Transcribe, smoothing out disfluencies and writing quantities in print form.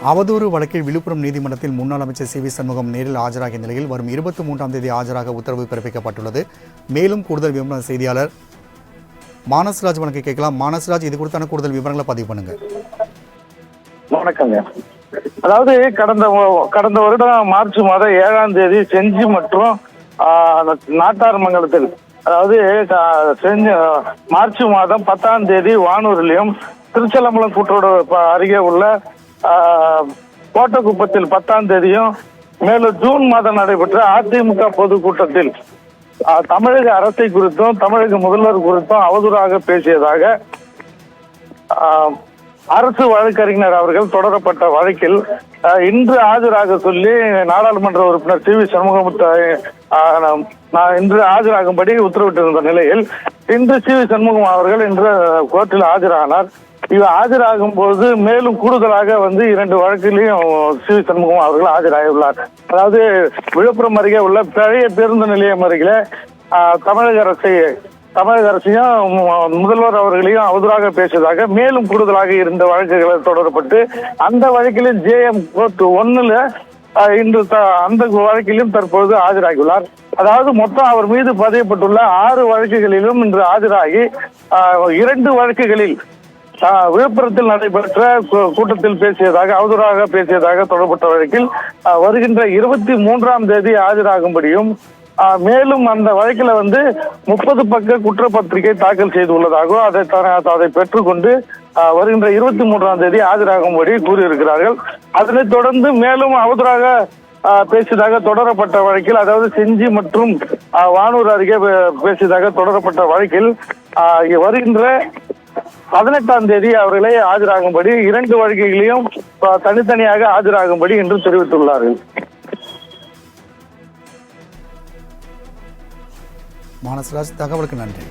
அவதூறு வழக்கில் விழுப்புரம் நீதிமன்றத்தில் முன்னாள் அமைச்சர் சி வி சண்முகம் நேரில் ஆஜராகிய நிலையில் வரும் 23ஆம் தேதி ஆஜராக உத்தரவு பிறப்பிக்கப்பட்டுள்ளது. மேலும் கூடுதல் விவரம் செய்தியாளர் மானஸ்ராஜ் வழக்கை கேட்கலாம். மானஸ்ராஜ், இது குறித்தான கூடுதல் விவரங்களை பதிவு பண்ணுங்க. வணக்கங்க. அதாவது கடந்த வருடம் மார்ச் மாதம் 7ஆம் தேதி செஞ்சி மற்றும் நாட்டார்மங்கலத்தில், அதாவது மார்ச் மாதம் 10ஆம் தேதி வானூரிலும் திருச்செலம்பலம் கூட்டோடு அருகே உள்ள கோட்டக்குப்பத்தில் 10ஆம் தேதியும், மேலும் ஜூன் மாதம் நடைபெற்ற அதிமுக பொதுக்கூட்டத்தில் தமிழக அரசை குறித்தும் தமிழக முதல்வர் குறித்தும் அவதூறாக பேசியதாக அரசு வழக்கறிஞர் அவர்கள் தொடரப்பட்ட வழக்கில் இன்று ஆஜராக சொல்லி நாடாளுமன்ற உறுப்பினர் சி வி சண்முகமுத்து இன்று ஆஜராகும்படி உத்தரவிட்டிருந்த நிலையில் இன்று சி வி சண்முகம் அவர்கள் இன்று கோர்ட்டில் ஆஜரானார். இவர் ஆஜராகும் போது மேலும் கூடுதலாக 2 வழக்கிலையும் சி வி சண்முகம் அவர்கள் ஆஜராகியுள்ளார். அதாவது விழுப்புரம் அருகே உள்ள பழைய பேருந்து நிலையம் அருகிலே தமிழக அரசையும் முதல்வர் அவர்களையும் அவதூறாக பேசியதாக மேலும் கூடுதலாக 2 வழக்குகள் தொடரப்பட்டு அந்த வழக்கிலும் JM கோர்ட் 1ல் இன்று அந்த வழக்கிலும் தற்போது ஆஜராகியுள்ளார். அதாவது மொத்தம் அவர் மீது பதியப்பட்டுள்ள 6 வழக்குகளிலும் இன்று ஆஜராகி 2 வழக்குகளில் விழுப்புரத்தில் நடைபெற்ற கூட்டத்தில் பேசியதாக அவதூறாக பேசியதாக தொடரப்பட்ட வழக்கில் வருகின்ற 23ஆம் தேதி ஆஜராகும்படியும், மேலும் அந்த வழக்கில் 30 பக்க குற்றப்பத்திரிகை தாக்கல் செய்துள்ளதாகவும் அதை பெற்றுக்கொண்டு வருகின்ற 23ஆம் தேதி ஆஜராகும்படி கூறியிருக்கிறார்கள். அதனைத் தொடர்ந்து மேலும் அவதூறாக பேசியதாக தொடரப்பட்ட வழக்கில், அதாவது செஞ்சி மற்றும் வானூர் அருகே பேசியதாக தொடரப்பட்ட வழக்கில் வருகின்ற 18ஆம் தேதி அவர்களை ஆஜராகும்படி 2 வழக்குகளையும் தனித்தனியாக ஆஜராகும்படி என்று தெரிவித்துள்ளார்கள். மானஸ்ராஜ், தகவலுக்கு நன்றி.